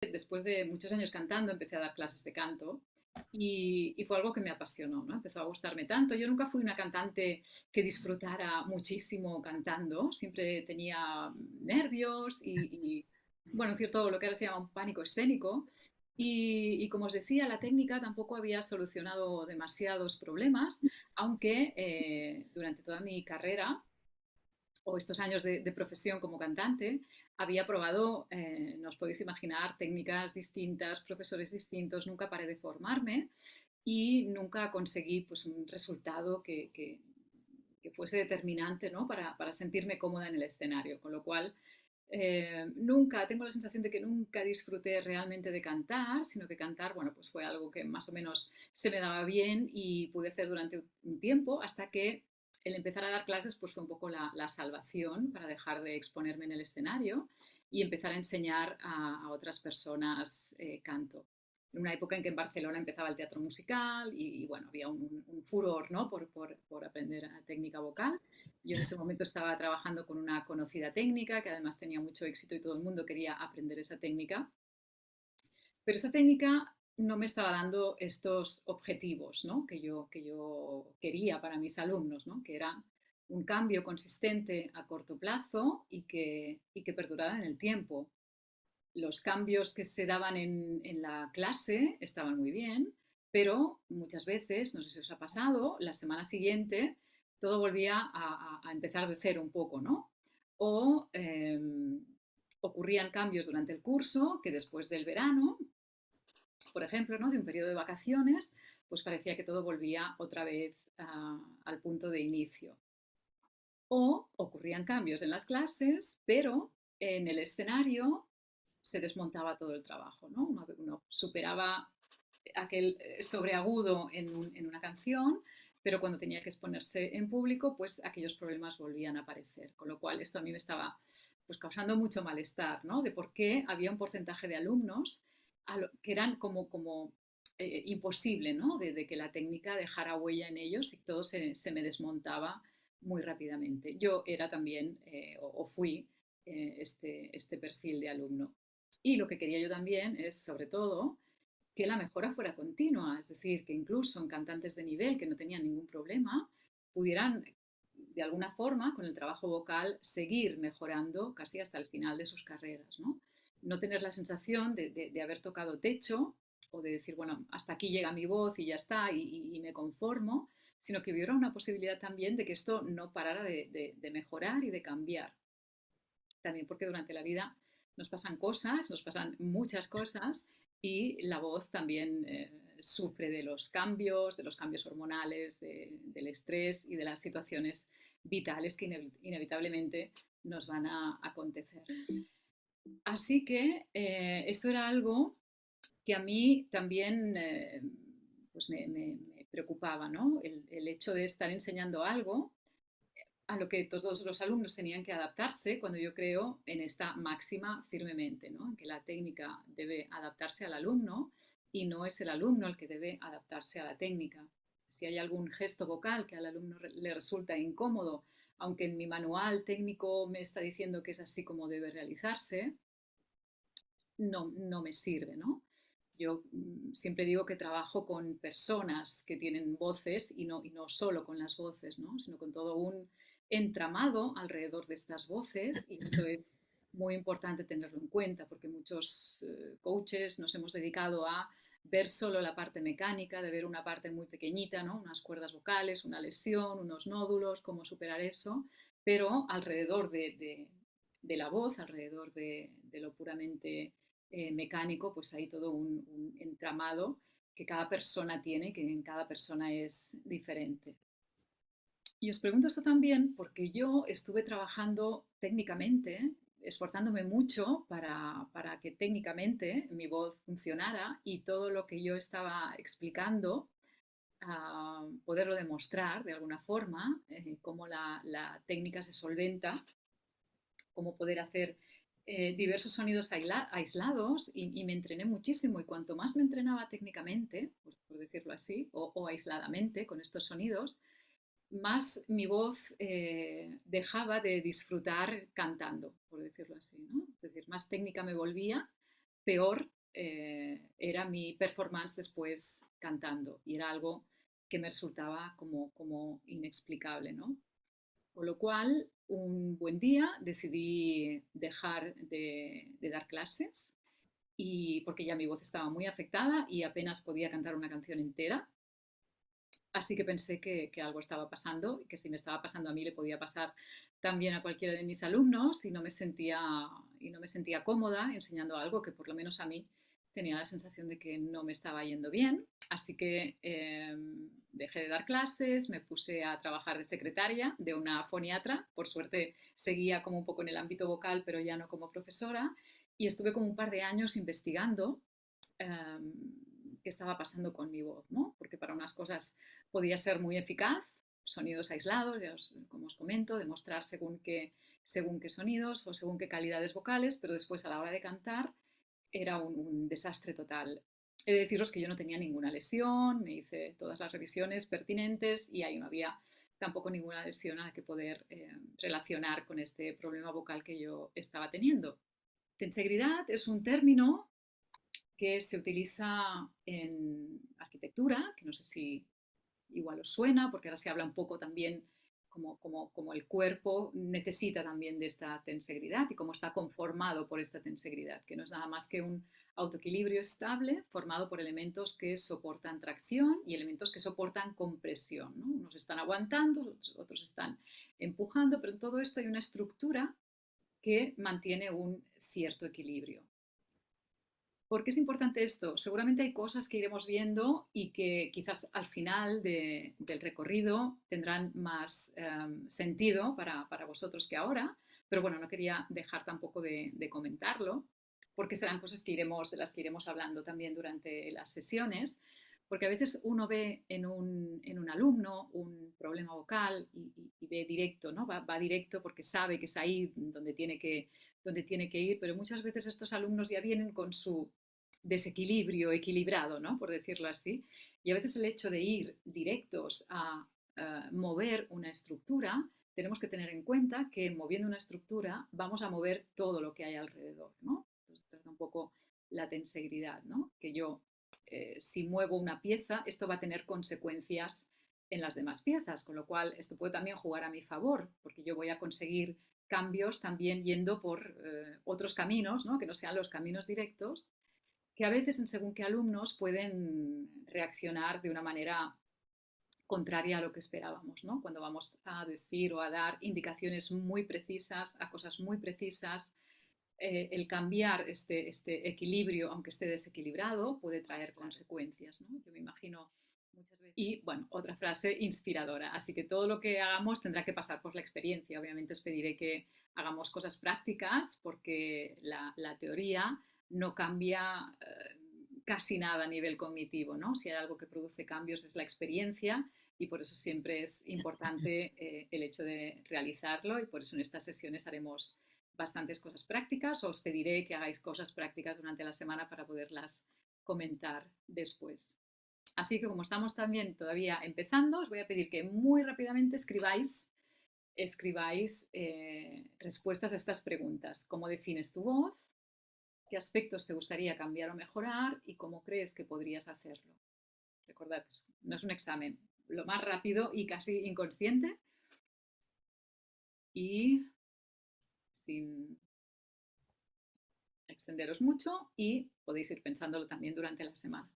después de muchos años cantando, empecé a dar clases de canto y fue algo que me apasionó, ¿no? Empezó a gustarme tanto. Yo nunca fui una cantante que disfrutara muchísimo cantando, siempre tenía nervios bueno, en cierto, lo que ahora se llama un pánico escénico. Y como os decía, la técnica tampoco había solucionado demasiados problemas, aunque durante toda mi carrera o estos años de profesión como cantante, había probado, no os podéis imaginar, técnicas distintas, profesores distintos, nunca paré de formarme y nunca conseguí pues, un resultado que fuese determinante, ¿no? Para sentirme cómoda en el escenario, con lo cual nunca, tengo la sensación de que nunca disfruté realmente de cantar, sino que cantar, bueno, pues fue algo que más o menos se me daba bien y pude hacer durante un tiempo hasta que el empezar a dar clases pues fue un poco la salvación para dejar de exponerme en el escenario y empezar a enseñar a otras personas canto. En una época en que en Barcelona empezaba el teatro musical bueno, había un furor, ¿no? Por aprender técnica vocal. Yo en ese momento estaba trabajando con una conocida técnica que además tenía mucho éxito y todo el mundo quería aprender esa técnica, pero esa técnica no me estaba dando estos objetivos, ¿no? Que yo quería para mis alumnos, ¿no? Que era un cambio consistente a corto plazo y que perdurara en el tiempo. Los cambios que se daban en la clase estaban muy bien, pero muchas veces, no sé si os ha pasado, la semana siguiente todo volvía a empezar de cero un poco, ¿no? O ocurrían cambios durante el curso que después del verano, por ejemplo, ¿no? De un periodo de vacaciones, pues parecía que todo volvía otra vez al punto de inicio. O ocurrían cambios en las clases, pero en el escenario se desmontaba todo el trabajo, ¿no? Uno superaba aquel sobreagudo en una canción, pero cuando tenía que exponerse en público, pues aquellos problemas volvían a aparecer. Con lo cual esto a mí me estaba pues, causando mucho malestar, ¿no? De por qué había un porcentaje de alumnos que eran como imposible, ¿no? De que la técnica dejara huella en ellos y todo se me desmontaba muy rápidamente. Yo era también, o fui, este perfil de alumno. Y lo que quería yo también es, sobre todo, que la mejora fuera continua, es decir, que incluso en cantantes de nivel que no tenían ningún problema, pudieran de alguna forma, con el trabajo vocal, seguir mejorando casi hasta el final de sus carreras, ¿no? No tener la sensación de haber tocado techo o de decir, bueno, hasta aquí llega mi voz y ya está, y me conformo, sino que hubiera una posibilidad también de que esto no parara de mejorar y de cambiar. También porque durante la vida nos pasan cosas, nos pasan muchas cosas y la voz también sufre de los cambios hormonales, del estrés y de las situaciones vitales que inevitablemente nos van a acontecer. Así que esto era algo que a mí también pues me preocupaba, ¿no? El hecho de estar enseñando algo a lo que todos los alumnos tenían que adaptarse cuando yo creo en esta máxima firmemente, ¿no? En que la técnica debe adaptarse al alumno y no es el alumno el que debe adaptarse a la técnica. Si hay algún gesto vocal que al alumno le resulta incómodo, aunque en mi manual técnico me está diciendo que es así como debe realizarse, no me sirve, ¿no? Yo siempre digo que trabajo con personas que tienen voces y no solo con las voces, ¿no? Sino con todo un entramado alrededor de estas voces y esto es muy importante tenerlo en cuenta porque muchos coaches nos hemos dedicado a ver solo la parte mecánica, de ver una parte muy pequeñita, ¿no? Unas cuerdas vocales, una lesión, unos nódulos, cómo superar eso, pero alrededor de la voz, alrededor de lo puramente mecánico, pues hay todo un entramado que cada persona tiene, que en cada persona es diferente. Y os pregunto esto también porque yo estuve trabajando técnicamente, esforzándome mucho para que técnicamente mi voz funcionara y todo lo que yo estaba explicando, poderlo demostrar de alguna forma, cómo la técnica se solventa, cómo poder hacer diversos sonidos aislados y me entrené muchísimo y cuanto más me entrenaba técnicamente, por decirlo así, o aisladamente con estos sonidos, más mi voz dejaba de disfrutar cantando, por decirlo así, ¿no? Es decir, más técnica me volvía, peor era mi performance después cantando y era algo que me resultaba como inexplicable, ¿no? Con lo cual, un buen día decidí dejar de dar clases y porque ya mi voz estaba muy afectada y apenas podía cantar una canción entera. Así que pensé que algo estaba pasando y que si me estaba pasando a mí le podía pasar también a cualquiera de mis alumnos y no me sentía cómoda enseñando algo que por lo menos a mí tenía la sensación de que no me estaba yendo bien. Así que dejé de dar clases, me puse a trabajar de secretaria de una foniatra. Por suerte seguía como un poco en el ámbito vocal, pero ya no como profesora. Y estuve como un par de años investigando qué estaba pasando con mi voz, ¿no? Porque para unas cosas podía ser muy eficaz, sonidos aislados, como os comento, demostrar según qué sonidos o según qué calidades vocales, pero después a la hora de cantar era un desastre total. He de deciros que yo no tenía ninguna lesión, me hice todas las revisiones pertinentes y ahí no había tampoco ninguna lesión a la que poder relacionar con este problema vocal que yo estaba teniendo. Tensegridad es un término que se utiliza en arquitectura, que no sé si igual os suena, porque ahora se habla un poco también como el cuerpo necesita también de esta tensegridad y cómo está conformado por esta tensegridad, que no es nada más que un autoequilibrio estable formado por elementos que soportan tracción y elementos que soportan compresión, ¿no? Unos están aguantando, otros están empujando, pero en todo esto hay una estructura que mantiene un cierto equilibrio. ¿Por qué es importante esto? Seguramente hay cosas que iremos viendo y que quizás al final del recorrido tendrán más sentido para vosotros que ahora, pero bueno, no quería dejar tampoco de comentarlo, porque serán cosas de las que iremos hablando también durante las sesiones, porque a veces uno ve en un alumno un problema vocal y ve directo, ¿no? Va directo porque sabe que es ahí donde tiene que ir, pero muchas veces estos alumnos ya vienen con su desequilibrio equilibrado, ¿no? Por decirlo así. Y a veces el hecho de ir directos a mover una estructura, tenemos que tener en cuenta que moviendo una estructura vamos a mover todo lo que hay alrededor, ¿no? Entonces, trata un poco la tensegridad, ¿no? Que yo, si muevo una pieza, esto va a tener consecuencias en las demás piezas, con lo cual esto puede también jugar a mi favor, porque yo voy a conseguir cambios también yendo por otros caminos, ¿no? Que no sean los caminos directos, que a veces en según qué alumnos pueden reaccionar de una manera contraria a lo que esperábamos, ¿no? Cuando vamos a decir o a dar indicaciones muy precisas, a cosas muy precisas, el cambiar este equilibrio, aunque esté desequilibrado, puede traer consecuencias, ¿no? Yo me imagino muchas veces. Y bueno, otra frase inspiradora. Así que todo lo que hagamos tendrá que pasar por la experiencia. Obviamente os pediré que hagamos cosas prácticas porque la teoría no cambia casi nada a nivel cognitivo, ¿no? Si hay algo que produce cambios es la experiencia y por eso siempre es importante el hecho de realizarlo y por eso en estas sesiones haremos bastantes cosas prácticas. Os pediré que hagáis cosas prácticas durante la semana para poderlas comentar después. Así que como estamos también todavía empezando, os voy a pedir que muy rápidamente escribáis respuestas a estas preguntas. ¿Cómo defines tu voz? ¿Qué aspectos te gustaría cambiar o mejorar? ¿Y cómo crees que podrías hacerlo? Recordad, no es un examen. Lo más rápido y casi inconsciente y sin extenderos mucho y podéis ir pensándolo también durante la semana.